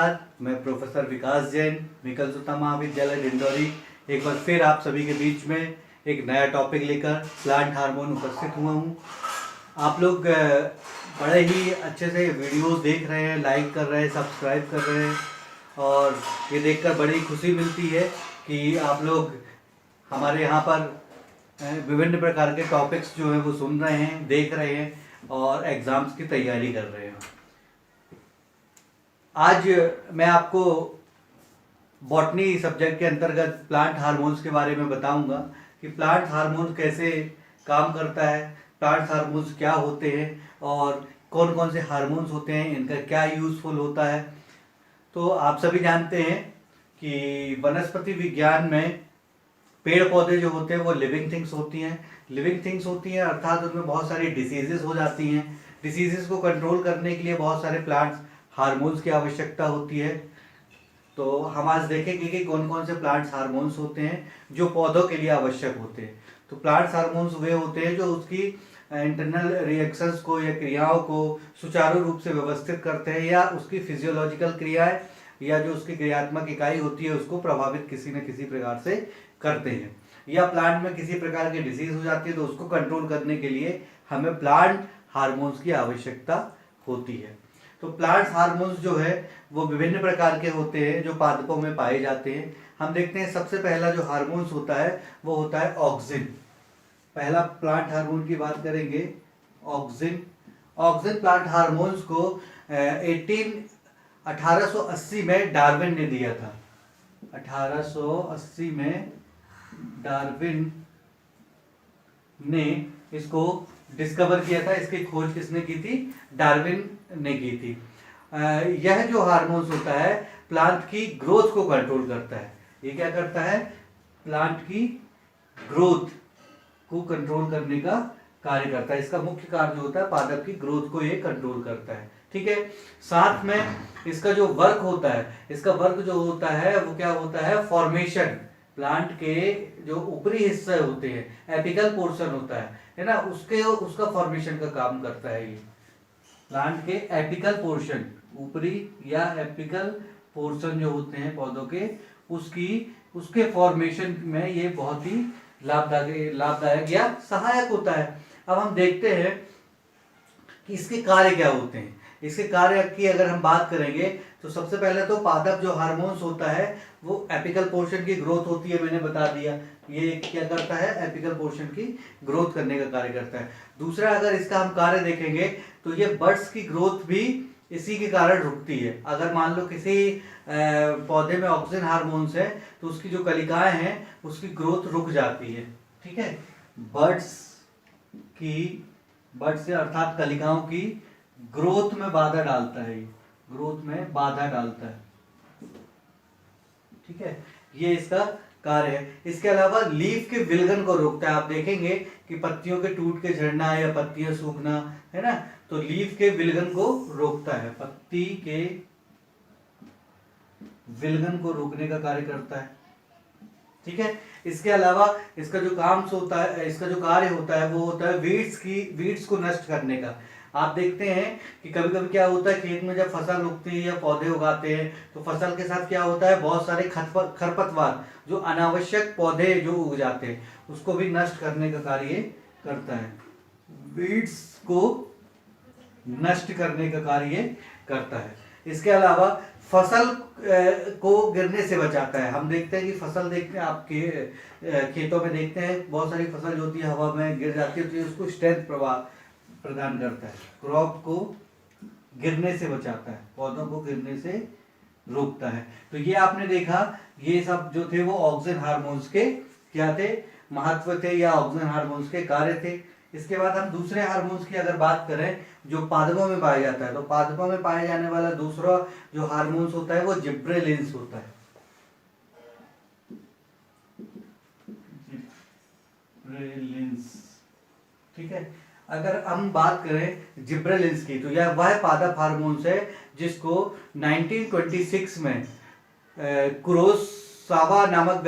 नमस्कार, मैं प्रोफेसर विकास जैन, विकलसुता महाविद्यालय डिंडौरी एक बार फिर आप सभी के बीच में एक नया टॉपिक लेकर प्लांट हार्मोन उपस्थित हुआ हूँ। आप लोग बड़े ही अच्छे से वीडियोस देख रहे हैं, लाइक कर रहे हैं, सब्सक्राइब कर रहे हैं और ये देखकर बड़ी खुशी मिलती है कि आप लोग हमारे यहाँ पर विभिन्न प्रकार के टॉपिक्स जो हैं वो सुन रहे हैं, देख रहे हैं और एग्ज़ाम्स की तैयारी कर रहे हैं। आज मैं आपको बॉटनी सब्जेक्ट के अंतर्गत प्लांट हार्मोन्स के बारे में बताऊंगा कि प्लांट हार्मोन कैसे काम करता है, प्लांट हार्मोन्स क्या होते हैं और कौन कौन से हार्मोन्स होते हैं, इनका क्या यूज़फुल होता है। तो आप सभी जानते हैं कि वनस्पति विज्ञान में पेड़ पौधे जो होते हैं वो लिविंग थिंग्स होती हैं। लिविंग थिंग्स होती हैं अर्थात उनमें बहुत सारी डिसीजेस हो जाती हैं। डिसीजेस को कंट्रोल करने के लिए बहुत सारे प्लांट्स हार्मोन्स की आवश्यकता होती है। तो हम आज देखेंगे कि कौन कौन से प्लांट्स हार्मोन्स होते हैं जो पौधों के लिए आवश्यक होते हैं। तो प्लांट्स हार्मोन्स वे होते हैं जो उसकी इंटरनल रिएक्शंस को या क्रियाओं को सुचारू रूप से व्यवस्थित करते हैं या उसकी फिजियोलॉजिकल क्रियाएं या जो उसकी क्रियात्मक इकाई होती है उसको प्रभावित किसी न किसी प्रकार से करते हैं। या प्लांट में किसी प्रकार की डिसीज हो जाती है तो उसको कंट्रोल करने के लिए हमें प्लांट हार्मोन्स की आवश्यकता होती है। तो प्लांट हार्मोन्स जो है वो विभिन्न प्रकार के होते हैं जो पादपों में पाए जाते हैं। हम देखते हैं सबसे पहला जो हार्मोन्स होता है वो होता है ऑक्सिन। पहला प्लांट हार्मोन की बात करेंगे ऑक्सिन। ऑक्सिन प्लांट हार्मोन्स को 1880 में डार्विन ने दिया था। 1880 में डार्विन ने इसको डिस्कवर किया था। इसकी खोज किसने की थी? डार्विन ने की थी। यह जो हार्मोन्स होता है प्लांट की ग्रोथ को कंट्रोल करता है। ये क्या करता है? प्लांट की ग्रोथ को कंट्रोल करने का कार्य करता है। इसका मुख्य कार्य जो होता है पादप की ग्रोथ को ये कंट्रोल करता है। ठीक है। साथ में इसका जो वर्क होता है, इसका वर्क जो होता है वो क्या होता है? फॉर्मेशन। प्लांट के जो ऊपरी हिस्से होते हैं, एपिकल पोर्शन होता है ना, उसका फॉर्मेशन का काम करता है। ये प्लांट के एपिकल पोर्शन, ऊपरी या एपिकल पोर्शन जो होते हैं पौधों के, उसके फॉर्मेशन में ये बहुत ही लाभदायक या सहायक होता है। अब हम देखते हैं कि इसके कार्य क्या होते हैं। इसके कार्य की अगर हम बात करेंगे तो सबसे पहले तो पादप जो हार्मोन्स होता है वो एपिकल पोर्शन की ग्रोथ होती है, मैंने बता दिया। ये क्या करता है? एपिकल पोर्शन की ग्रोथ करने का कार्य करता है। दूसरा अगर इसका हम कार्य देखेंगे तो ये बड्स की ग्रोथ भी इसी के कारण रुकती है। अगर मान लो किसी पौधे में ऑक्सिन हार्मोन्स है तो उसकी जो कलिकाएं हैं उसकी ग्रोथ रुक जाती है। ठीक है। बड्स से अर्थात कलिकाओं की ग्रोथ में बाधा डालता है, ग्रोथ में बाधा डालता है। ठीक है। ये इसका कार्य है। इसके अलावा लीफ के विलगन को रोकता है। आप देखेंगे कि पत्तियों के टूट के झड़ना या पत्तियां सूखना है ना, तो लीफ के विलगन को रोकता है, पत्ती के विलगन को रोकने का कार्य करता है। ठीक है। इसके अलावा इसका जो काम होता है, इसका जो कार्य होता है वो होता है वीड्स को नष्ट करने का। आप देखते हैं कि कभी कभी क्या होता है, खेत में जब फसल उगती है या पौधे उगाते हैं तो फसल के साथ क्या होता है, बहुत सारे खरपतवार जो अनावश्यक पौधे जो उग जाते हैं उसको भी नष्ट करने का कार्य करता है। वीड्स को नष्ट करने का कार्य करता है। इसके अलावा फसल को गिरने से बचाता है। हम देखते हैं कि फसल देखते हैं, आपके खेतों में देखते हैं बहुत सारी फसल जो होती है हवा में गिर जाती है तो उसको स्ट्रेंथ प्रदान करता है, क्रॉप को गिरने से बचाता है, पौधों को गिरने से रोकता है। तो ये आपने देखा, ये सब जो थे वो ऑक्सिन हार्मोन्स के क्या थे? महत्व थे या ऑक्सिन हार्मोन्स के कार्य थे। इसके बाद हम दूसरे हार्मोन्स की अगर बात करें जो पादपों में पाया जाता है, तो पादपों में पाए जाने वाला दूसरा जो हार्मोन्स होता है वो जिब्रेलिन्स होता है। जिब्रेलिन्स। ठीक है। अगर हम बात करें जिब्रेलिन्स की तो यह वह पादप हार्मोन्स है जिसको 1926 में कुरोसावा नामक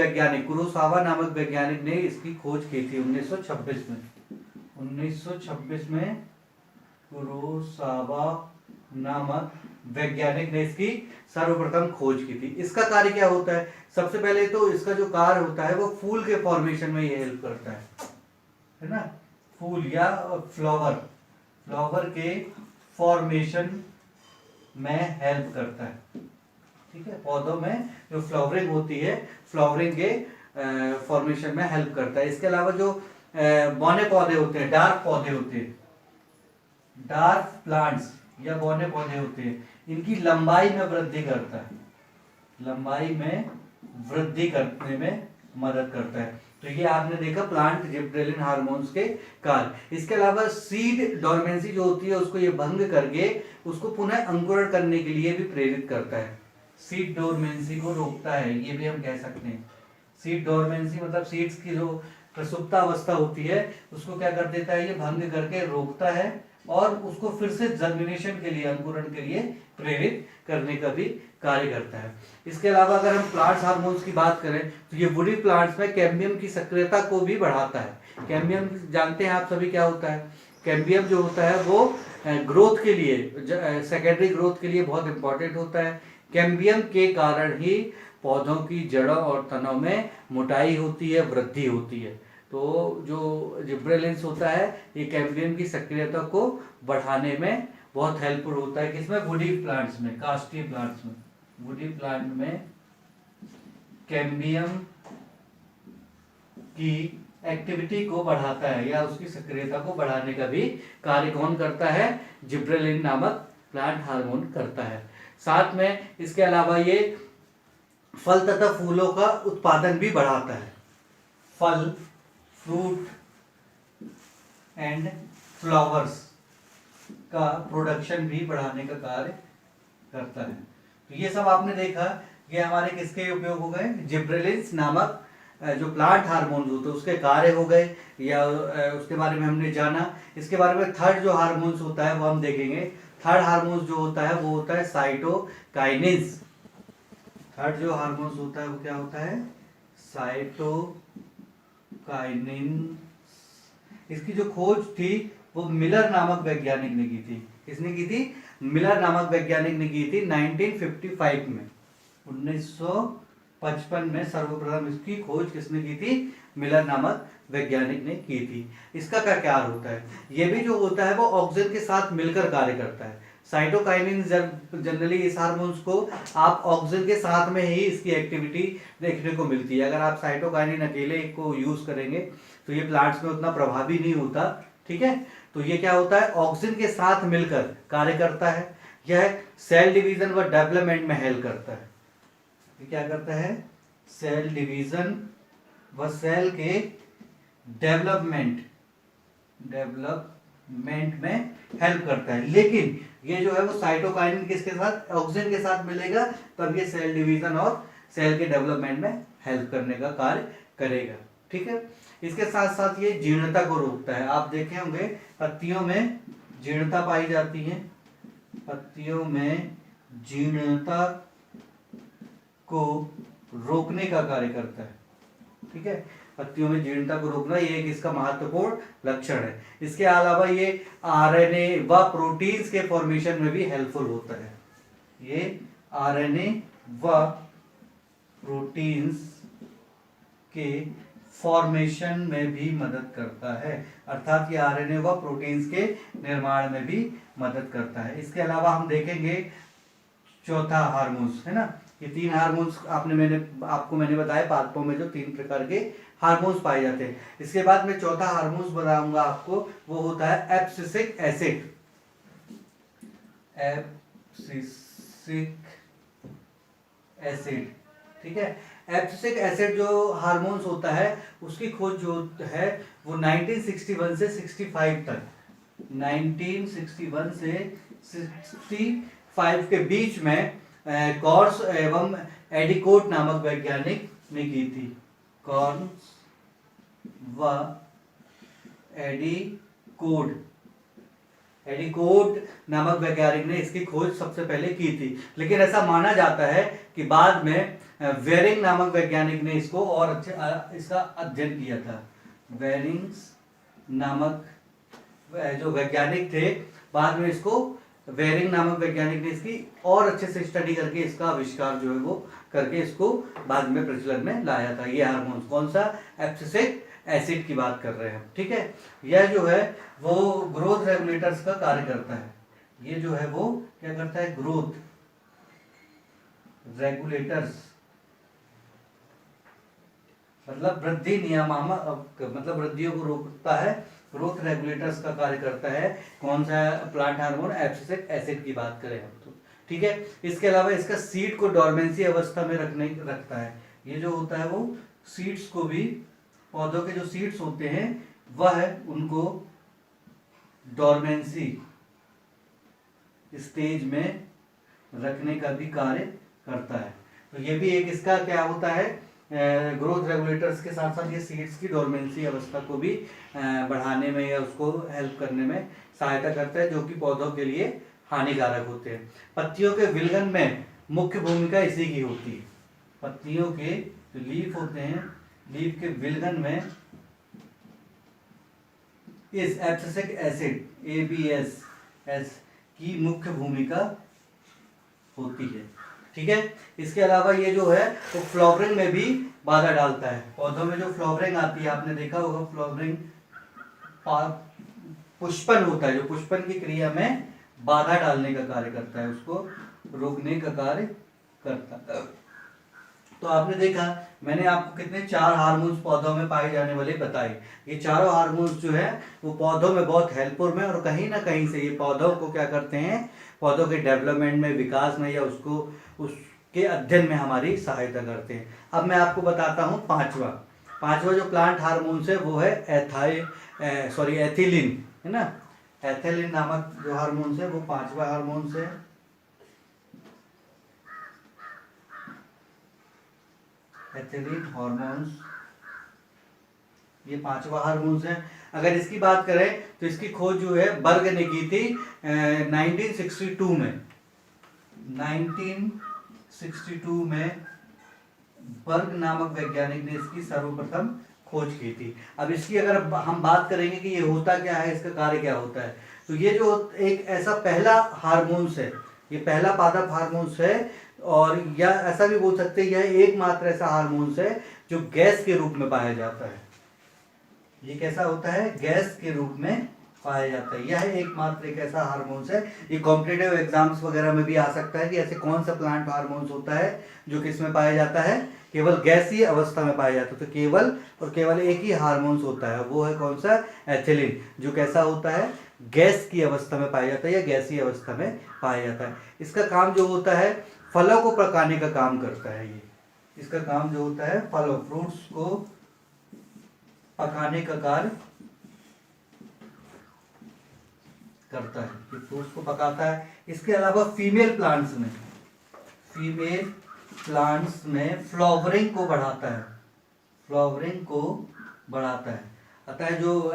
वैज्ञानिक ने इसकी खोज की थी। 1926 में कुरोसावा नामक वैज्ञानिक ने इसकी सर्वप्रथम खोज की थी। इसका कार्य क्या होता है? सबसे पहले तो इसका जो कार्य होता है वो फूल के फॉर्मेशन में ये हेल्प करता है ना, फूल या फ्लावर के फॉर्मेशन में हेल्प करता है। ठीक है, पौधों में जो फ्लावरिंग होती है, फ्लावरिंग के फॉर्मेशन में हेल्प करता है। इसके अलावा जो बौने पौधे होते हैं, डार्क पौधे होते हैं, डार्क प्लांट्स या बौने पौधे होते हैं, इनकी लंबाई में वृद्धि करता है, लंबाई में वृद्धि करने में मदद करता है। तो ये आपने देखा प्लांट जिब्रेलिन हार्मोन्स के कार्य। इसके अलावा सीड डोरमेंसी जो होती है उसको ये भंग करके उसको पुनः अंकुरण करने के लिए भी प्रेरित करता है। सीड डोरमेंसी को रोकता है, ये भी हम कह सकते हैं। सीड डोरमेंसी मतलब सीड्स की जो प्रसुप्ता अवस्था होती है उसको क्या कर देता है, ये भंग करके रोकता है और उसको फिर से जर्मिनेशन के लिए, अंकुरण के लिए प्रेरित करने का भी कार्य करता है। इसके अलावा अगर हम प्लांट्स हार्मोन्स की बात करें तो ये वुडी प्लांट्स में कैम्बियम की सक्रियता को भी बढ़ाता है। कैम्बियम जानते हैं आप सभी क्या होता है? कैम्बियम जो होता है वो ग्रोथ के लिए, सेकेंडरी ग्रोथ के लिए बहुत इंपॉर्टेंट होता है। कैम्बियम के कारण ही पौधों की जड़ों और तनों में मोटाई होती है, वृद्धि होती है। तो जो जिब्रेलिन्स होता है ये कैम्बियम की सक्रियता को बढ़ाने में बहुत हेल्पफुल होता है। किसमें? वुडी प्लांट्स में, काष्ठीय प्लांट्स में। वुडी प्लांट में कैम्बियम की एक्टिविटी को बढ़ाता है या उसकी सक्रियता को बढ़ाने का भी कार्य कौन करता है? जिब्रेलिन नामक प्लांट हार्मोन करता है। साथ में इसके अलावा ये फल तथा फूलों का उत्पादन भी बढ़ाता है। फल, फ्रूट एंड फ्लावर्स का प्रोडक्शन भी बढ़ाने का कार्य करता है। तो ये सब आपने देखा, ये हमारे किसके उपयोग हो गए? जिब्रेलिन्स नामक जो प्लांट हार्मोन्स होते हैं उसके कार्य हो गए, या उसके बारे में हमने जाना। इसके बारे में थर्ड जो हार्मोन्स होता है वो हम देखेंगे। थर्ड हार्मोन्स जो होता है वो होता है साइटोकाइनिन्स। थर्ड जो हार्मोन्स होता है वो क्या होता है? साइटोकाइनिन। इसकी जो खोज थी वो मिलर नामक वैज्ञानिक ने की थी। किसने की थी? मिलर नामक वैज्ञानिक ने की थी 1955 में। 1955 में सर्वप्रथम इसकी खोज किसने की थी? मिलर नामक वैज्ञानिक ने की थी। इसका क्या कार्य होता है? ये भी जो होता है वो ऑक्सीजन के साथ मिलकर कार्य करता है। साइटोकाइनिन जनरली इस हार्मोन्स को आप ऑक्सीजन के साथ में ही इसकी एक्टिविटी देखने को मिलती है। अगर आप साइटोकाइनिन अकेले को यूज करेंगे तो ये प्लांट्स में उतना प्रभावी नहीं होता। ठीक है, तो ये क्या होता है? ऑक्सीजन के साथ मिलकर कार्य करता है। यह सेल डिवीजन व डेवलपमेंट में हेल्प करता है। ये क्या करता है? सेल डिवीजन व सेल के डेवलपमेंट में हेल्प करता है। लेकिन ये जो है वो साइटोकाइनिन किसके साथ? ऑक्सीजन के साथ मिलेगा, तब ये सेल डिवीजन और सेल के डेवलपमेंट में हेल्प करने का कार्य करेगा। ठीक है, इसके साथ साथ ये जीर्णता को रोकता है। आप देखे होंगे पत्तियों में जीर्णता पाई जाती है, पत्तियों में जीर्णता को रोकने का कार्य करता है। ठीक है, पत्तियों में जीर्णता को रोकना ये एक इसका महत्वपूर्ण लक्षण है। इसके अलावा ये आरएनए व प्रोटीन्स के फॉर्मेशन में भी हेल्पफुल होता है। ये आरएनए व प्रोटीन्स के फॉर्मेशन में भी मदद करता है, अर्थात ये आरएनए व प्रोटीन्स के निर्माण में भी मदद करता है। इसके अलावा हम देखेंगे चौथा हार्मोन्स, है ना। ये तीन हार्मोन्स आपको मैंने बताया पादपों में जो तीन प्रकार के हार्मोन्स पाए जाते हैं। इसके बाद मैं चौथा हार्मोन्स बताऊंगा आपको, वो होता है एब्सिसिक एसिड। एब्सिसिक एसिड, ठीक है। एब्सिसिक एसिड जो हार्मोन्स होता है उसकी खोज जो है वो 1961 से 65 तक, 1961 से 65 के बीच में कॉर्स एवं एडिकोट नामक वैज्ञानिक ने की थी। कॉर्स व एडिकोट नामक वैज्ञानिक ने इसकी खोज सबसे पहले की थी। लेकिन ऐसा माना जाता है कि बाद में वेरिंग नामक वैज्ञानिक ने इसको और अच्छे इसका अध्ययन किया था। वेरिंग्स नामक जो वैज्ञानिक थे बाद में इसको वेरिंग नामक वैज्ञानिक ने इसकी और अच्छे से स्टडी करके इसका आविष्कार जो है वो करके इसको बाद में प्रचलन में लाया था। ये हार्मोन कौन सा, एब्सिसिक एसिड की बात कर रहे हैं, ठीक है। यह जो है वो ग्रोथ रेगुलेटर्स का कार्य करता है। ये जो है वो क्या करता है, ग्रोथ रेगुलेटर्स मतलब वृद्धि नियामक, मतलब वृद्धियों को रोकता है। ग्रोथ रेगुलेटर्स का कार्य करता है। कौन सा प्लांट हार्मोन, एब्सिसिक एसिड की बात करें हम तो, ठीक है। इसके अलावा इसका सीड को डोरमेंसी अवस्था में रखता है। ये जो होता है वो सीड्स को भी, पौधों के जो सीड्स होते हैं वह उनको डोरमेंसी स्टेज में रखने का भी कार्य करता है। तो ये भी एक इसका क्या होता है, ग्रोथ रेगुलेटर्स के साथ साथ ये सीड्स की डोरमेंसी अवस्था को भी बढ़ाने में या उसको हेल्प करने में सहायता करता है, जो कि पौधों के लिए हानिकारक होते हैं। पत्तियों के विलगन में मुख्य भूमिका इसी की होती है। पत्तियों के जो लीफ होते हैं, लीफ के विलगन में इस एब्सिसिक एसिड ABS की मुख्य भूमिका होती है, ठीक है। इसके अलावा ये जो है वो फ्लावरिंग में भी बाधा डालता है। पौधों में जो फ्लावरिंग आती है, आपने देखा होगा फ्लावरिंग पुष्पन होता है, जो पुष्पन की क्रिया में बाधा डालने का कार्य करता है, उसको रोकने का कार्य करता है। तो आपने देखा, मैंने आपको कितने 4 हार्मोन्स पौधों में पाए जाने वाले बताए। ये चारों हार्मोन्स जो है वो पौधों में बहुत हेल्पफुल में, और कहीं ना कहीं से ये पौधों को क्या करते हैं, पौधों के डेवलपमेंट में, विकास में या उसके अध्ययन में हमारी सहायता करते हैं। अब मैं आपको बताता हूँ पांचवा जो प्लांट हार्मोन्स है वो है एथिलीन, है ना। एथिलीन नामक जो हार्मोन्स है वो 5वां हार्मोन्स है। एथिलीन हार्मोन्स ये 5वां हार्मोन्स है। अगर इसकी बात करें तो इसकी खोज जो है बर्ग ने की थी 1962 में। 1962 में बर्ग नामक वैज्ञानिक ने इसकी सर्वप्रथम खोज की थी। अब इसकी अगर हम बात करेंगे कि ये होता क्या है, इसका कार्य क्या होता है, तो ये जो एक ऐसा पहला हार्मोन्स है, ये पहला पादप हार्मोन्स है, और या ऐसा भी बोल सकते हैं यह एकमात्र ऐसा हार्मोन्स है जो गैस के रूप में पाया जाता है। ये कैसा होता है, गैस के रूप में पाया जाता है। यह एकमात्र एक ऐसा हार्मोन्स है। ये कॉम्पिटिटिव एग्जाम्स वगैरह में भी आ सकता है कि ऐसे कौन सा प्लांट हार्मोन्स होता है जो किस में पाया जाता है, केवल गैसीय अवस्था में पाया जाता है। तो केवल और केवल एक ही हार्मोन्स होता है, वो है कौन सा, एथिलीन, जो कैसा होता है, गैस की अवस्था में पाया जाता है या गैसीय अवस्था में पाया जाता है। इसका काम जो होता है फलों को पकाने का काम करता है। ये इसका काम जो होता है फलों, फ्रूट्स को पकाने का कार्य करता है, कि फ्रूट्स को पकाता है। इसके अलावा फीमेल प्लांट्स में फ्लावरिंग को बढ़ाता है। अतः जो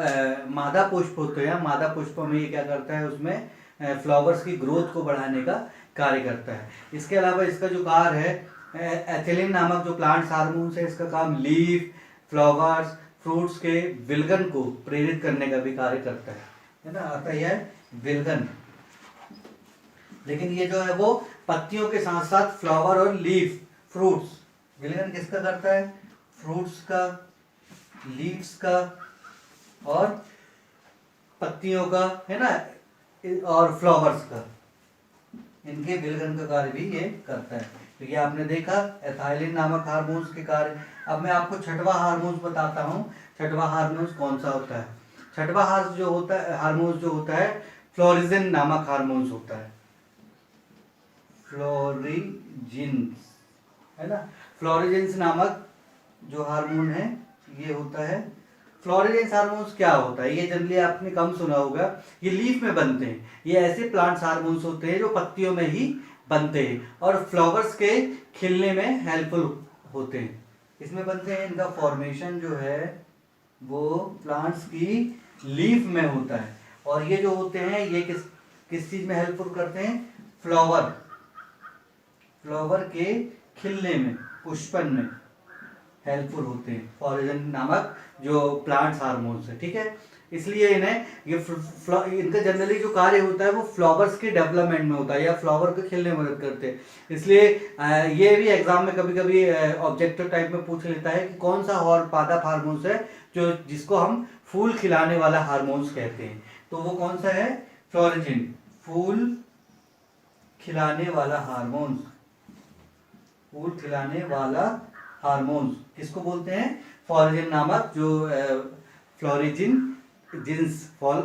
मादा पुष्प होते हैं, मादा पुष्पों में ये क्या करता है, उसमें फ्लावर्स की ग्रोथ को बढ़ाने का कार्य करता है। इसके अलावा इसका जो कार्य है, एथिलीन नामक जो प्लांट्स हार्मोन्स है, इसका काम लीफ, फ्लावर्स, फ्रूट्स के विलगन को प्रेरित करने का भी कार्य करता है ना। अतः यह विलगन, लेकिन ये जो है वो पत्तियों के साथ साथ फ्लावर और लीफ, फ्रूट्स, विलगन किसका करता है, फ्रूट्स का, लीव्स का और पत्तियों का, है ना, और फ्लावर्स का, इनके विलगन का कार्य भी ये करता है। तो ये आपने देखा एथिलीन नामक हार्मोन्स के कार्य। अब मैं आपको छठवां हार्मोन्स बताता हूँ। छठवां हार्मोन्स कौन सा होता है, छठवां हार्मोन्स जो होता है फ्लोरिजिन नामक हार्मोन्स होता है। फ्लोरिजिन्स, है ना, फ्लोरिजिन्स नामक जो हार्मोन है ये होता है। फ्लोरिजिन्स हार्मोन्स क्या होता है, ये जनरली आपने कम सुना होगा। ये लीफ में बनते हैं। ये ऐसे प्लांट्स हार्मोन्स होते हैं जो पत्तियों में ही बनते हैं और फ्लावर्स के खिलने में हेल्पफुल होते हैं। इसमें बनते हैं, इनका फॉर्मेशन जो है वो प्लांट्स की लीफ में होता है। और ये जो होते हैं ये किस चीज में हेल्पफुल करते हैं, फ्लावर के खिलने में, पुष्पन में हेल्पफुल होते हैं फ्लोरिजिन नामक जो प्लांट्स हार्मोन्स है, ठीक है। इसलिए इन्हें इनका जनरली जो कार्य होता है वो फ्लावर्स के डेवलपमेंट में होता है या फ्लावर के खिलने में मदद करते हैं। इसलिए ये भी एग्जाम में कभी कभी ऑब्जेक्टिव टाइप में पूछ लेता है कि कौन सा और पादप हार्मोन्स है जो जिसको हम फूल खिलाने वाला हार्मोन्स कहते हैं। तो वो कौन सा है? फ्लोरिजिन, फूल खिलाने वाला हार्मोन्स। फूल खिलाने वाला हार्मोन्स किसको बोलते हैं? फ्लोरिजिन नामक जो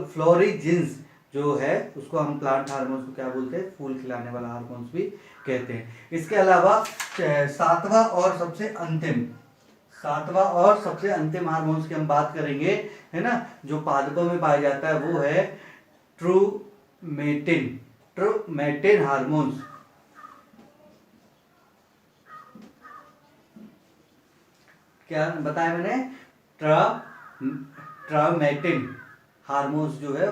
फ्लोरिजिन्स जो है उसको हम प्लांट हार्मोन्स को क्या बोलते हैं? फूल खिलाने वाला हार्मोन्स भी कहते हैं। इसके अलावा सातवां और सबसे अंतिम हार्मोन्स की हम बात करेंगे, है ना, जो पादपों में पाया जाता है वो है ट्रूमेटिन हार्मोन्स। क्या बताया मैंने? ट्रूमेटिन हार्मोन्स जो है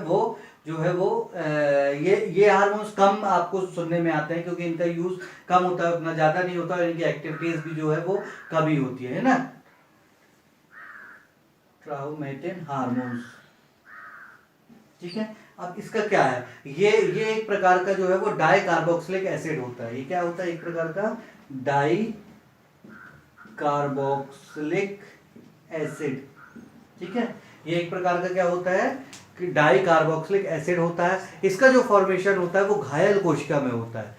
वो ये हार्मोन्स कम आपको सुनने में आते हैं क्योंकि इनका यूज कम होता है, उतना ज्यादा नहीं होता और इनकी एक्टिविटीज भी जो है वो कम ही होती है ना। ट्रूमेटिन हार्मोन्स, ठीक है। अब इसका क्या है? ये एक प्रकार का जो है वो डाई कार्बोक्सिलिक एसिड होता है। ये क्या होता है? एक प्रकार का डाई कार्बोक्सिलिक एसिड, ठीक है। ये एक प्रकार का क्या होता है कि डाई कार्बोक्सिलिक एसिड होता है। इसका जो फॉर्मेशन होता है वो घायल कोशिका में होता है।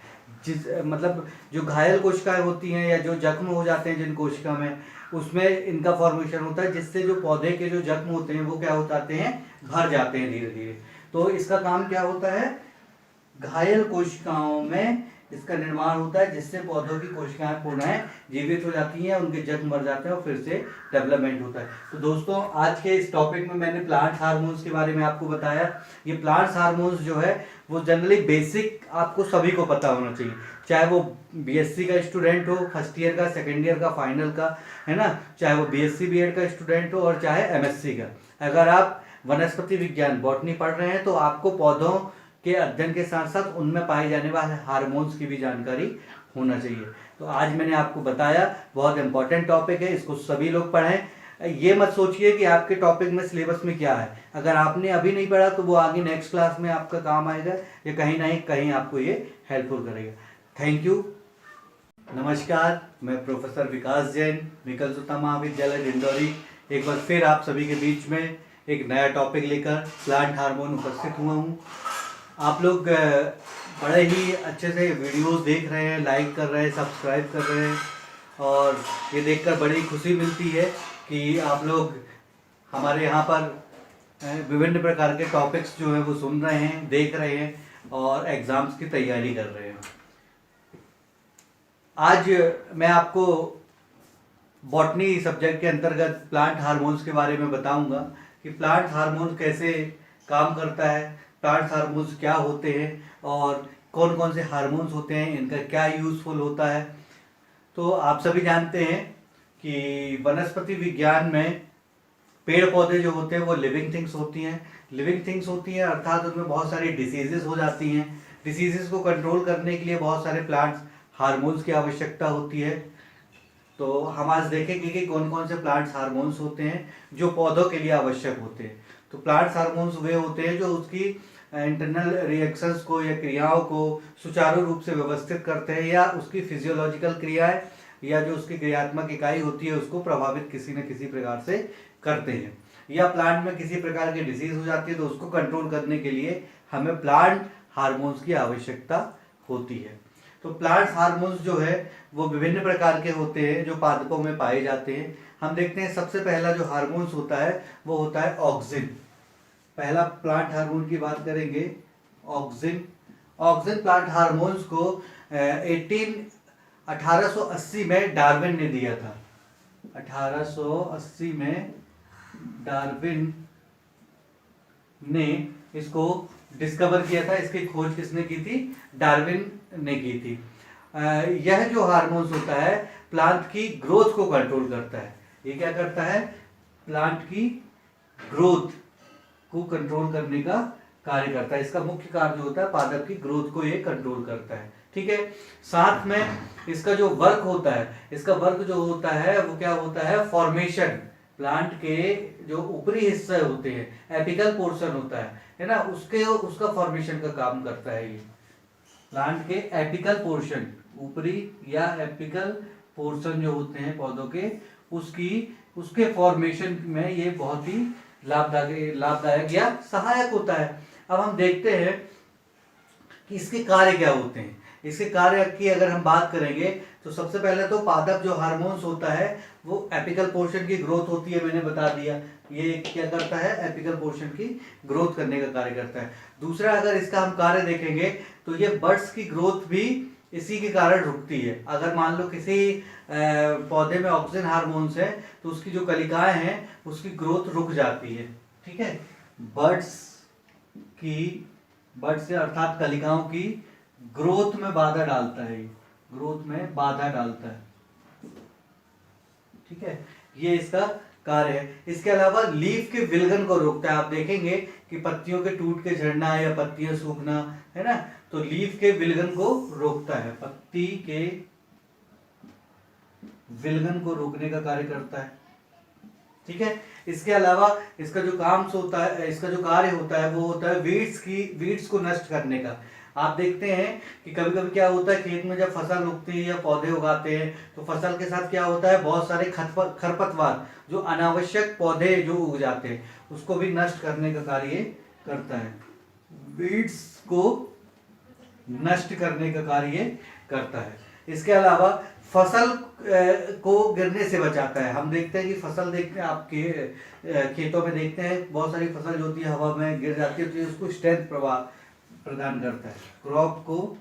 मतलब जो घायल कोशिकाएं होती हैं या जो जख्म हो जाते हैं जिन कोशिका में, उसमें इनका फॉर्मेशन होता है जिससे जो पौधे के जो जख्म होते हैं वो क्या हो जाते हैं? भर जाते हैं धीरे धीरे। तो इसका काम क्या होता है? घायल कोशिकाओं में इसका निर्माण होता है जिससे पौधों की कोशिकाएं पुनः जीवित हो जाती हैं, उनके जख्म मर जाते हैं और फिर से डेवलपमेंट होता है। तो दोस्तों आज के इस टॉपिक में मैंने प्लांट हार्मोन्स के बारे में आपको बताया। ये प्लांट हार्मोन्स जो है वो जनरली बेसिक आपको सभी को पता होना चाहिए, चाहे वो बीएससी का स्टूडेंट हो, फर्स्ट ईयर का, सेकेंड ईयर का, फाइनल का, है ना, चाहे वो बीएससी बीएड का स्टूडेंट हो और चाहे एमएससी का। अगर आप वनस्पति विज्ञान बॉटनी पढ़ रहे हैं तो आपको पौधों के अध्ययन के साथ साथ उनमें पाए जाने वाले हार्मोन्स की भी जानकारी होना चाहिए। तो आज मैंने आपको बताया, बहुत इंपॉर्टेंट टॉपिक है, इसको सभी लोग पढ़ें। ये मत सोचिए कि आपके टॉपिक में सिलेबस में क्या है, अगर आपने अभी नहीं पढ़ा तो वो आगे नेक्स्ट क्लास में आपका काम आएगा या कहीं ना कहीं आपको ये हेल्पफुल करेगा। थैंक यू, नमस्कार। मैं प्रोफेसर विकास जैन, विकलसुता महाविद्यालय डिंडौरी एक बार फिर आप सभी के बीच में एक नया टॉपिक लेकर प्लांट हार्मोन उपस्थित हुआ हूँ। आप लोग बड़े ही अच्छे से वीडियोस देख रहे हैं, लाइक कर रहे हैं, सब्सक्राइब कर रहे हैं और ये देखकर बड़ी खुशी मिलती है कि आप लोग हमारे यहाँ पर विभिन्न प्रकार के टॉपिक्स जो हैं वो सुन रहे हैं, देख रहे हैं और एग्ज़ाम्स की तैयारी कर रहे हैं। आज मैं आपको बॉटनी सब्जेक्ट के अंतर्गत प्लांट हार्मोन्स के बारे में बताऊंगा कि प्लांट हार्मोन कैसे काम करता है, प्लांट हार्मोन्स क्या होते हैं और कौन कौन से हार्मोन्स होते हैं, इनका क्या यूजफुल होता है। तो आप सभी जानते हैं कि वनस्पति विज्ञान में पेड़ पौधे जो होते हैं वो लिविंग थिंग्स होती हैं, अर्थात उनमें बहुत सारी डिसीजेस हो जाती हैं। डिसीजेस को कंट्रोल करने के लिए बहुत सारे प्लांट हार्मोन्स की आवश्यकता होती है। तो हम आज देखेंगे कि कौन कौन से प्लांट्स हार्मोन्स होते हैं जो पौधों के लिए आवश्यक होते हैं। तो प्लांट्स हार्मोन्स वे होते हैं जो उसकी इंटरनल रिएक्शंस को या क्रियाओं को सुचारू रूप से व्यवस्थित करते हैं या उसकी फिजियोलॉजिकल क्रियाएं या जो उसकी क्रियात्मक इकाई होती है उसको प्रभावित किसी न किसी प्रकार से करते हैं। या प्लांट में किसी प्रकार की डिसीज हो जाती है तो उसको कंट्रोल करने के लिए हमें प्लांट हार्मोन्स की आवश्यकता होती है। तो प्लांट हार्मोन्स जो है वो विभिन्न प्रकार के होते हैं जो पादपों में पाए जाते हैं। हम देखते हैं सबसे पहला जो हार्मोन्स होता है वो होता है ऑक्सिन। पहला प्लांट हार्मोन की बात करेंगे, ऑक्सिन। ऑक्सिन प्लांट हार्मोन्स को 1880 में डार्विन ने दिया था। 1880 में डार्विन ने इसको डिस्कवर किया था। इसकी खोज किसने की थी? डार्विन ने की थी। यह जो हार्मोन्स होता है प्लांट की ग्रोथ को कंट्रोल करता है। ये क्या करता है? प्लांट की ग्रोथ को कंट्रोल करने का कार्य करता है। इसका मुख्य कार्य जो होता है पादप की ग्रोथ को ये कंट्रोल करता है, ठीक है। साथ में इसका जो वर्क होता है, इसका वर्क जो होता है वो क्या होता है? फॉर्मेशन, प्लांट के जो ऊपरी हिस्से होते हैं, एपिकल पोर्शन होता है ना, उसका फॉर्मेशन का काम करता है। ये प्लांट के एपिकल पोर्शन, ऊपरी या एपिकल पोर्शन जो होते हैं पौधों के, उसके फॉर्मेशन में ये बहुत ही लाभदायक या सहायक होता है। अब हम देखते हैं कि इसके कार्य क्या होते हैं। इसके कार्य की अगर हम बात करेंगे तो सबसे पहले तो पादप जो हार्मोन्स होता है वो एपिकल पोर्शन की ग्रोथ होती है, मैंने बता दिया। ये क्या करता है, एपिकल पोर्शन की ग्रोथ करने का कार्य करता है। दूसरा, अगर इसका हम कार्य देखेंगे तो ये बड्स की ग्रोथ भी इसी के कारण रुकती है। अगर मान लो किसी पौधे में ऑक्सीजन हार्मोन्स है तो उसकी जो कलिकाएं हैं उसकी ग्रोथ रुक जाती है। ठीक है, बड्स से अर्थात कलिकाओं की ग्रोथ में बाधा डालता है, ग्रोथ में बाधा डालता है। ठीक है, ये इसका कार्य है। इसके अलावा लीफ के विलगन को रोकता है। आप देखेंगे कि पत्तियों के टूट के झड़ना या पत्तियां सूखना है ना, तो लीफ के विलगन को रोकता है, पत्ती के विलगन को रोकने का कार्य करता है। ठीक है, इसके अलावा इसका जो काम होता है, इसका जो कार्य होता है वो होता है वीड्स को नष्ट करने का। आप देखते हैं कि कभी कभी क्या होता है, खेत में जब फसल उगती है या पौधे उगाते हैं तो फसल के साथ क्या होता है, बहुत सारे खरपतवार, जो अनावश्यक पौधे जो उग जाते हैं उसको भी नष्ट करने का कार्य करता है, वीड्स को नष्ट करने का कार्य करता है। इसके अलावा फसल को गिरने से बचाता है। हम देखते हैं कि फसल देखते हैं, आपके खेतों में देखते हैं बहुत सारी फसल जो होती है हवा में गिर जाती है, तो उसको स्ट्रेंथ प्रदान करता है, क्रॉप को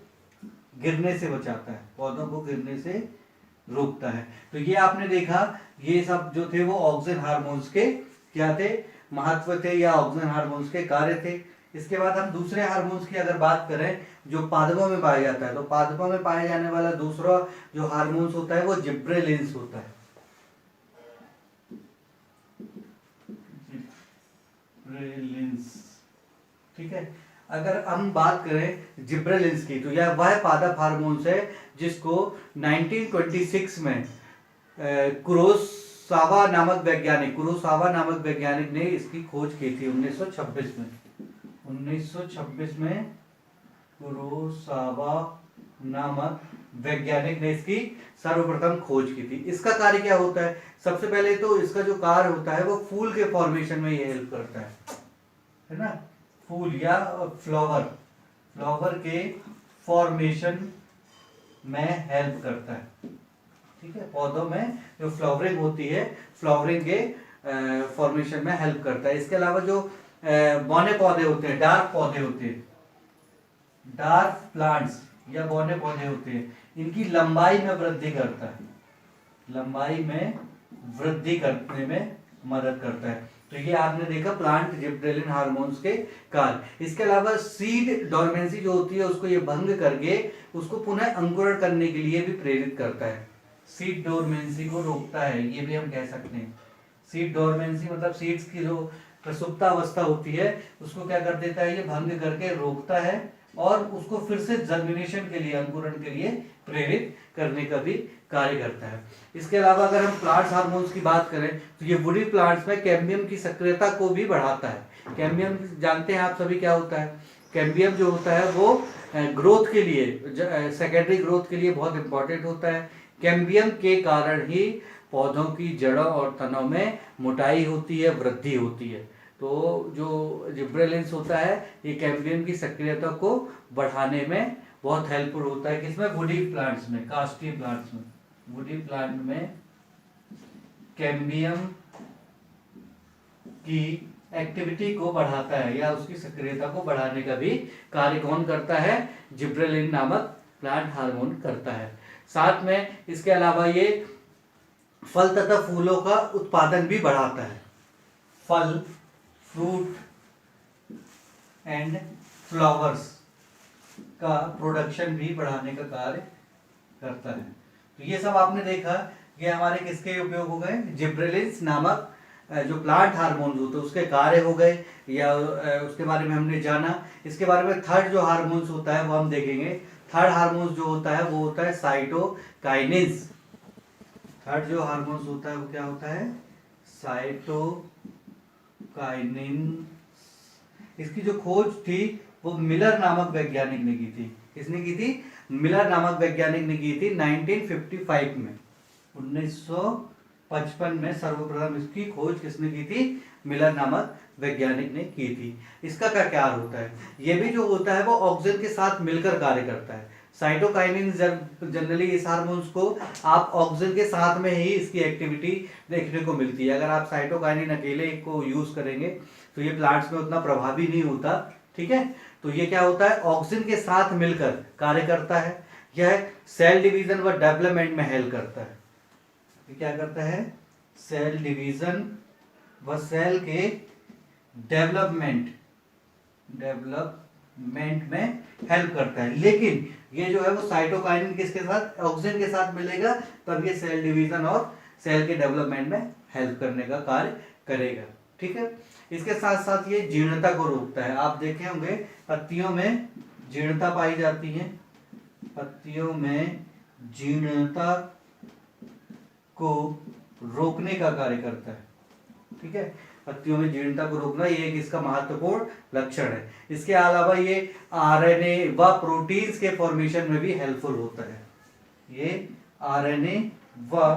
गिरने से बचाता है, पौधों को गिरने से रोकता है। तो ये आपने देखा, ये सब जो थे वो ऑक्सीजन हार्मोन्स के क्या थे, महत्व थे या ऑक्सीजन हार्मोन्स के कार्य थे। इसके बाद हम दूसरे हार्मोन्स की अगर बात करें जो पादपों में पाया जाता है, तो पादपों में पाए जाने वाला दूसरा जो हार्मोन्स होता है वो जिब्रेलिन्स होता है। जिब्रेलिन्स, ठीक है। अगर हम बात करें जिब्रेलिन्स की तो यह वह पादप हार्मोन्स है जिसको 1926 में कुरोसावा नामक वैज्ञानिक ने इसकी खोज की थी। 1926 में कुरोसावा नामक वैज्ञानिक ने इसकी सर्वप्रथम खोज की थी। इसका कार्य क्या होता है, सबसे पहले तो इसका जो कार्य होता है वो फूल के फॉर्मेशन में ये हेल्प करता है ना, फूल या फ्लावर के फॉर्मेशन में हेल्प करता है। ठीक है, पौधों में जो फ्लावरिंग होती है, फ्लावरिंग के फॉर्मेशन में हेल्प करता है। इसके अलावा जो बौने पौधे होते हैं, डार्क पौधे होते हैं, डार्क प्लांट्स या बौने पौधे होते हैं, इनकी लंबाई में वृद्धि करता है, लंबाई में वृद्धि करने में मदद करता है। तो ये आपने देखा प्लांट जिब्रेलिन हार्मोन्स के कार्य। इसके अलावा सीड डोरमेंसी जो होती है उसको ये भंग करके उसको पुनः अंकुरण करने के लिए भी प्रेरित करता है, सीड डोरमेंसी को रोकता है, ये भी हम कह सकते हैं। सीड डोरमेंसी मतलब सीड्स की जो प्रसुप्ता अवस्था होती है उसको क्या कर देता है, ये भंग करके रोकता है और उसको फिर से जर्मिनेशन के लिए, अंकुरण के लिए प्रेरित करने का भी कार्य करता है। इसके अलावा अगर हम प्लांट्स हार्मोन्स की बात करें तो ये वुडी प्लांट्स में कैम्बियम की सक्रियता को भी बढ़ाता है। कैम्बियम जानते हैं आप सभी क्या होता है, कैम्बियम जो होता है वो ग्रोथ के लिए, सेकेंडरी ग्रोथ के लिए बहुत इंपॉर्टेंट होता है। कैम्बियम के कारण ही पौधों की जड़ों और तनों में मोटाई होती है, वृद्धि होती है। तो जो जिब्रेलिन्स होता है ये कैम्बियम की सक्रियता को बढ़ाने में बहुत हेल्पफुल होता है। किसमें, वुडी प्लांट्स में, कास्टी प्लांट्स में, वुडी प्लांट में कैम्बियम की एक्टिविटी को बढ़ाता है या उसकी सक्रियता को बढ़ाने का भी कार्य कौन करता है, जिब्रेलिन नामक प्लांट हार्मोन करता है। साथ में इसके अलावा ये फल तथा फूलों का उत्पादन भी बढ़ाता है, फल, फ्रूट एंड फ्लावर्स का प्रोडक्शन भी बढ़ाने का कार्य करता है। तो ये सब आपने देखा, ये हमारे किसके उपयोग हो गए, जिब्रेलिन्स नामक जो प्लांट हार्मोन होते हैं उसके कार्य हो गए या उसके बारे में हमने जाना। इसके बारे में थर्ड जो हार्मोन्स होता है वो हम देखेंगे। थर्ड हार्मोन्स जो होता है वो होता है साइटोकाइनेंस। थर्ड जो हार्मोन्स होता है वो क्या होता है, साइटोकाइनिन, इसकी जो खोज थी वो मिलर नामक वैज्ञानिक ने की थी। किसने की थी? मिलर नामक वैज्ञानिक ने की थी 1955 में। 1955 में सर्वप्रथम इसकी खोज किसने की थी? मिलर नामक वैज्ञानिक ने की थी। इसका क्या कार्य होता है? ये भी जो होता है वो ऑक्सीजन के साथ मिलकर कार्य करता है। साइटोकाइनिन जनरली इस हार्मोन्स को आप ऑक्सीजन के साथ में ही इसकी एक्टिविटी देखने को मिलती है। अगर आप साइटोकाइनिन अकेले को यूज करेंगे तो ये प्लांट्स में उतना प्रभावी नहीं होता। ठीक है, तो ये क्या होता है? ऑक्सीजन के साथ मिलकर कार्य करता है। यह सेल डिवीजन व डेवलपमेंट में हेल्प करता है। ये क्या करता है? सेल डिवीजन व सेल के डेवलपमेंट में हेल्प करता है। लेकिन ये जो है वो साइटोकाइनिन किसके साथ? ऑक्सीजन के साथ मिलेगा, तब ये सेल डिवीजन और सेल के डेवलपमेंट में हेल्प करने का कार्य करेगा। ठीक है, इसके साथ साथ ये जीर्णता को रोकता है। आप देखे होंगे पत्तियों में जीर्णता पाई जाती है, पत्तियों में जीर्णता को रोकने का कार्य करता है। ठीक है, पत्तियों में जीर्णता को रोकना ये एक इसका महत्वपूर्ण लक्षण है। इसके अलावा ये आरएनए व प्रोटीन्स के फॉर्मेशन में भी हेल्पफुल होता है। ये आरएनए व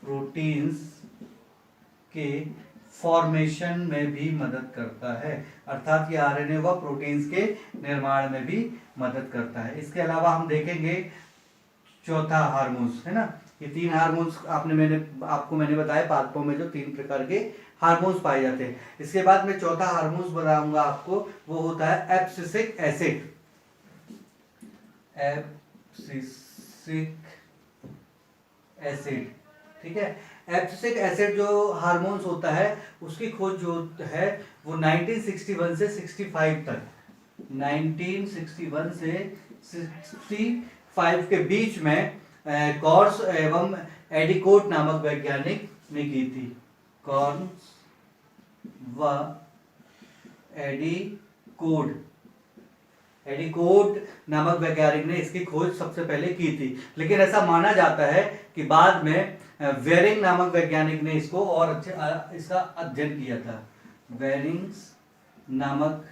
प्रोटीन्स के फॉर्मेशन में भी मदद करता है, अर्थात ये आरएनए व प्रोटीन्स के निर्माण में भी मदद करता है। इसके अलावा हम देखेंगे चौथा हार्मोन्स, है ना। ये तीन हार्मोन्स आपको मैंने बताया पादपों में जो तीन प्रकार के हार्मोन्स पाए जाते हैं। इसके बाद मैं चौथा हार्मोन्स बताऊंगा आपको, वो होता है एब्सिसिक एसिड। एब्सिसिक एसिड, ठीक है। एब्सिसिक एसिड जो हार्मोन्स होता है उसकी खोज जो है वो 1961 से 65 तक, 1961 से 65 के बीच में कॉर्स एवं एडिकोट नामक वैज्ञानिक ने की थी। कॉर्स व एडिकोट नामक वैज्ञानिक ने इसकी खोज सबसे पहले की थी। लेकिन ऐसा माना जाता है कि बाद में वेरिंग नामक वैज्ञानिक ने इसको और अच्छे इसका अध्ययन किया था। वेरिंग्स नामक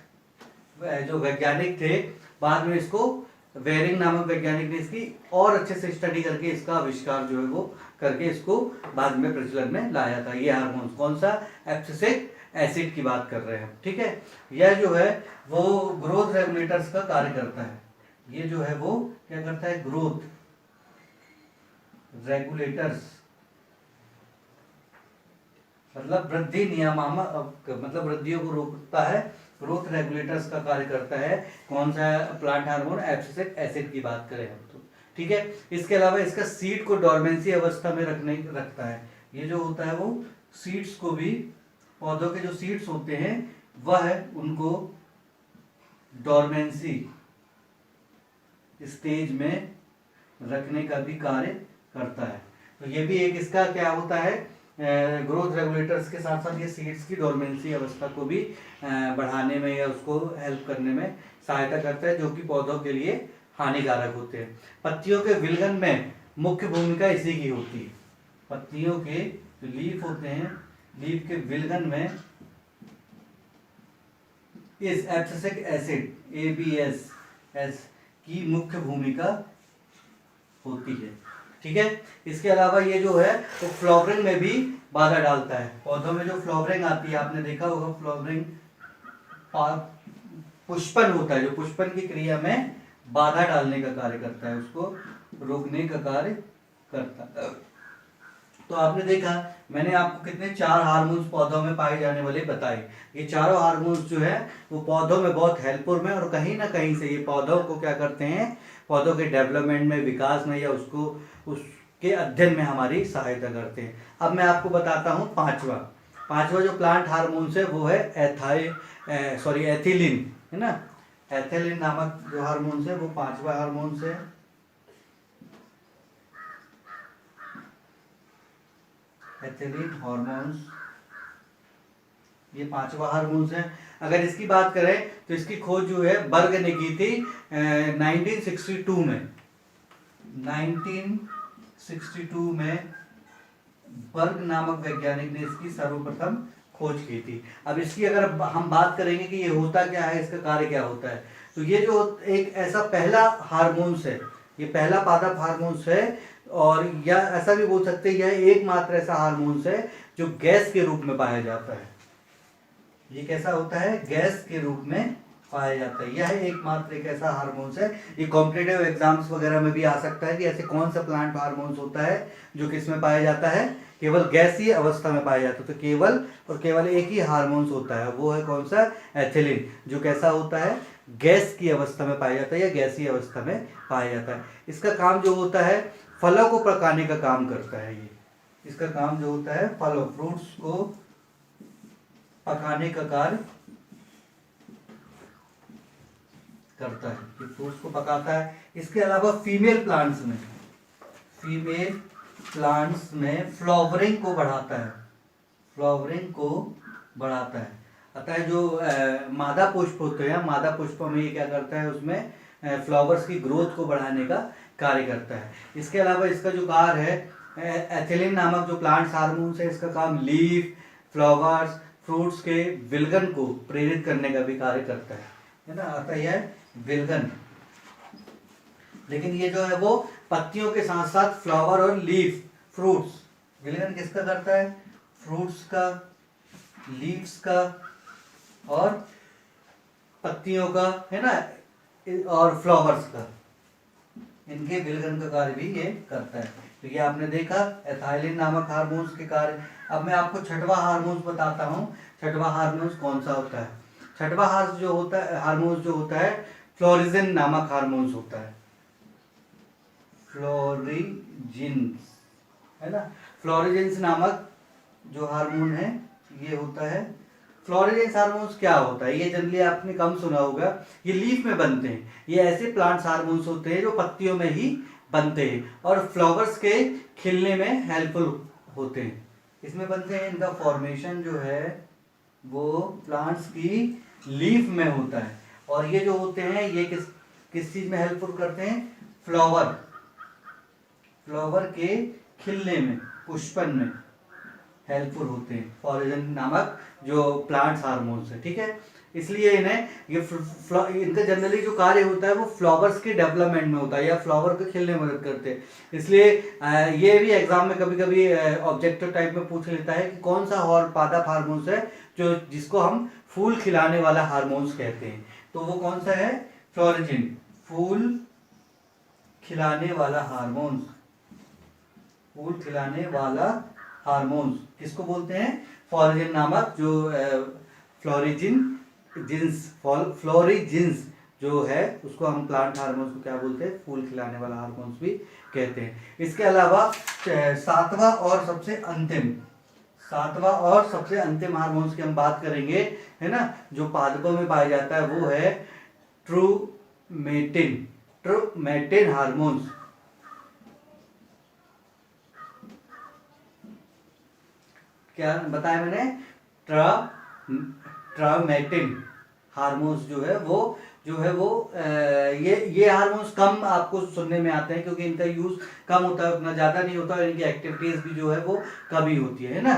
जो वैज्ञानिक थे, बाद में इसको वेरिंग नामक वैज्ञानिक ने इसकी और अच्छे से स्टडी करके इसका आविष्कार जो है वो करके इसको बाद में प्रचलन में लाया था। ये हार्मोन कौन सा? एब्सिसिक एसिड की बात कर रहे हैं। ठीक है, यह जो है वो ग्रोथ रेगुलेटर्स का कार्य करता है। ये जो है वो क्या करता है? ग्रोथ रेगुलेटर्स मतलब वृद्धि नियामक, मतलब वृद्धियों को रोकता है। ग्रोथ रेगुलेटर्स का कार्य करता है। कौन सा प्लांट हार्मोन? एब्सिसिक एसिड की बात करें हम तो, ठीक है। इसके अलावा इसका सीड को डोरमेंसी अवस्था में रखता है। ये जो होता है वो सीड्स को भी, पौधों के जो सीड्स होते हैं वह उनको डोरमेंसी स्टेज में रखने का भी कार्य करता है। तो ये भी एक इसका क्या होता है? ग्रोथ रेगुलेटर्स के साथ साथ ये सीड्स की डोरमेंसी अवस्था को भी बढ़ाने में या उसको हेल्प करने में सहायता करता है, जो कि पौधों के लिए हानिकारक होते हैं। पत्तियों के विलगन में मुख्य भूमिका इसी की होती है। पत्तियों के जो लीफ होते हैं, लीफ के विलगन में इस एब्सिसिक एसिड ABS की मुख्य भूमिका होती है। ठीक है, इसके अलावा ये जो है वो फ्लावरिंग में भी बाधा डालता है। पौधों में जो फ्लावरिंग आती है, आपने देखा होगा फ्लावरिंग पुष्पन होता है, जो पुष्पन की क्रिया में बाधा डालने का कार्य करता है, उसको रोकने का कार्य करता है। तो आपने देखा, मैंने आपको कितने 4 हार्मोन्स पौधों में पाए जाने वाले बताए। ये चारों हार्मोन्स जो है वो पौधों में बहुत हेल्पफुल है और कहीं ना कहीं से ये पौधों को क्या करते हैं? पौधों के डेवलपमेंट में, विकास में या उसके अध्ययन में हमारी सहायता करते हैं। अब मैं आपको बताता हूँ पांचवा जो प्लांट हार्मोन्स है वो है एथिलीन, है ना। एथिलीन नामक जो हार्मोन्स है वो 5वां हार्मोन्स है। एथिलीन हार्मोन्स ये 5वां हार्मोन्स है। अगर इसकी बात करें तो इसकी खोज जो है बर्ग ने की थी 1962 में। 1962 में बर्ग नामक वैज्ञानिक ने इसकी सर्वप्रथम खोज की थी। अब इसकी अगर हम बात करेंगे कि ये होता क्या है, इसका कार्य क्या होता है, तो ये जो एक ऐसा पहला हार्मोन्स है, ये पहला पादप हार्मोन्स है, और या ऐसा भी बोल सकते हैं यह एकमात्र ऐसा हार्मोन्स है जो गैस के रूप में पाया जाता है। ये कैसा होता है, गैस के रूप में पाया जाता है। यह एकमात्र एक ऐसा हार्मोन्स है, ये कॉम्पिटिटिव एग्जाम्स वगैरह में भी आ सकता है कि ऐसे कौन सा प्लांट हार्मोन्स होता है जो किस में पाया जाता है, केवल गैसीय अवस्था में पाया जाता है। तो केवल और केवल एक ही हार्मोन्स होता है, वो है कौन सा, एथिलीन, जो कैसा होता है, गैस की अवस्था में पाया जाता है या गैसीय अवस्था में पाया जाता है। इसका काम जो होता है फलों को पकाने का काम करता है। ये इसका काम जो होता है फलों, फ्रूट्स को पकाने का कार्य करता है, ये फ्रूट्स को पकाता है। इसके अलावा फीमेल प्लांट्स में फ्लावरिंग को बढ़ाता है, फ्लावरिंग को बढ़ाता है। अतः जो मादा पुष्प होते हैं, मादा पुष्पों में ये क्या करता है, उसमें फ्लावर्स की ग्रोथ को बढ़ाने का कार्य करता है। इसके अलावा इसका जो कार्य है, एथिलीन नामक जो प्लांट्स हार्मोन्स है, इसका काम लीफ, फ्लावर्स, फ्रूट्स के विल्गन को प्रेरित करने का भी कार्य करता है ना। अतः यह विल्गन, लेकिन ये जो है वो पत्तियों के साथ साथ फ्लावर और लीफ, फ्रूट्स, विल्गन किसका करता है, फ्रूट्स का, लीव्स का और पत्तियों का, है ना, और फ्लावर्स का, इनके विल्गन का कार्य भी ये करता है। तो ये आपने देखा एथिलीन नामक हार्मोन्स के कार्य। अब मैं आपको छठवां हार्मोन्स बताता हूँ, छठवां हार्मोन्स कौन सा होता है। छठवां हार्मोन्स जो होता है फ्लोरिजिन नामक हार्मोन्स होता है, फ्लोरिजिन्स, है ना। फ्लोरिजिन्स नामक जो हार्मोन है ये होता है। फ्लोरिजिन्स हार्मोन्स क्या होता है, ये जनरली आपने कम सुना होगा, ये लीफ में बनते हैं। ये ऐसे प्लांट्स हार्मोन्स होते हैं जो पत्तियों में ही बनते हैं और फ्लावर्स के खिलने में हेल्पफुल होते हैं, इसमें बनते हैं। इनका फॉर्मेशन जो है वो प्लांट्स की लीफ में होता है, और ये जो होते हैं ये किस चीज में हेल्पफुल करते हैं, फ्लावर के खिलने में, पुष्पन में हेल्पफुल होते हैं फ्लोरिजिन नामक जो प्लांट्स हार्मोन्स है, ठीक है। इसलिए इन्हें इनका जनरली जो कार्य होता है वो फ्लावर्स के डेवलपमेंट में होता है या फ्लावर के खिलने में मदद करते हैं। इसलिए ये भी एग्जाम में कभी कभी ऑब्जेक्टिव टाइप में पूछ लेता है कि कौन सा और पादप हार्मोन्स है जो जिसको हम फूल खिलाने वाला हार्मोन्स कहते हैं, तो वो कौन सा है, फ्लोरिजिन, फूल खिलाने वाला हार्मोन्स, फूल खिलाने वाला हार्मोन्स किसको बोलते हैं, फ्लोरिजिन नामक जो फ्लोरिजिन्स जो है उसको हम प्लांट हार्मोन्स को क्या बोलते हैं, फूल खिलाने वाला हार्मोन्स भी कहते हैं। इसके अलावा सातवां और सबसे अंतिम हार्मोन्स की हम बात करेंगे, है ना, जो पादपों में पाया जाता है वो है ट्रूमेटिन हार्मोन्स। क्या बताया मैंने, ट्रूमेटिन हार्मोन्स जो है वो ये हार्मोन्स कम आपको सुनने में आते हैं क्योंकि इनका यूज कम होता है, उतना ज्यादा नहीं होता, और इनकी एक्टिविटीज भी जो है वो कम ही होती है ना।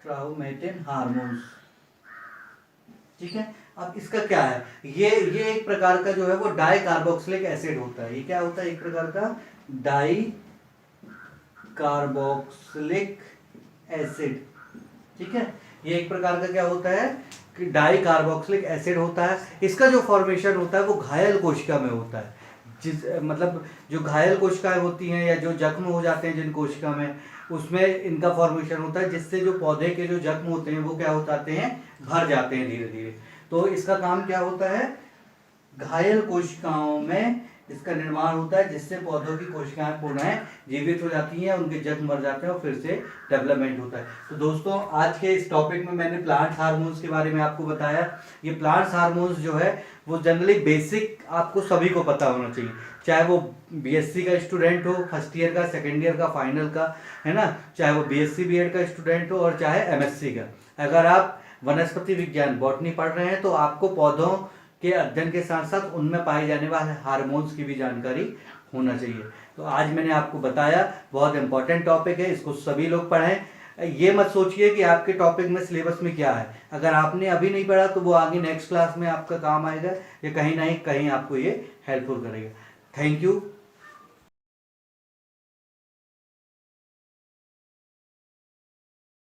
ट्रूमेटिन हार्मोन्स, ठीक है। अब इसका क्या है, ये एक प्रकार का जो है वो डाई कार्बोक्सिलिक एसिड होता है। ये क्या होता है, एक प्रकार का डाई कार्बोक्सिलिक एसिड, ठीक है। ये एक प्रकार का क्या होता है कि डाई कार्बोक्सिलिक एसिड होता है। इसका जो फॉर्मेशन होता है वो घायल कोशिका में होता है, मतलब जो घायल कोशिकाएं होती हैं या जो जख्म हो जाते हैं जिन कोशिका में, उसमें इनका फॉर्मेशन होता है, जिससे जो पौधे के जो जख्म होते हैं वो क्या हो जाते हैं, भर जाते हैं धीरे धीरे। तो इसका काम क्या होता है, घायल कोशिकाओं में इसका निर्माण होता है, जिससे पौधों की कोशिकाएं पुनः जीवित हो जाती हैं, उनके जख्म मर जाते हैं और फिर से डेवलपमेंट होता है। तो दोस्तों आज के इस टॉपिक में मैंने प्लांट हार्मोन्स के बारे में आपको बताया। ये प्लांट हार्मोन्स जो है वो जनरली बेसिक आपको सभी को पता होना चाहिए, चाहे वो बीएससी का स्टूडेंट हो, फर्स्ट ईयर का, सेकेंड ईयर का, फाइनल का, है ना, चाहे वो बीएससी बीएड का स्टूडेंट हो और चाहे एमएससी का। अगर आप वनस्पति विज्ञान बॉटनी पढ़ रहे हैं तो आपको पौधों के अध्ययन के साथ साथ उनमें पाए जाने वाले हार्मोन्स की भी जानकारी होना चाहिए। तो आज मैंने आपको बताया, बहुत इंपॉर्टेंट टॉपिक है, इसको सभी लोग पढ़ें। ये मत सोचिए कि आपके टॉपिक में सिलेबस में क्या है, अगर आपने अभी नहीं पढ़ा तो वो आगे नेक्स्ट क्लास में आपका काम आएगा, या कहीं ना कहीं आपको ये हेल्पफुल करेगा। Thank you.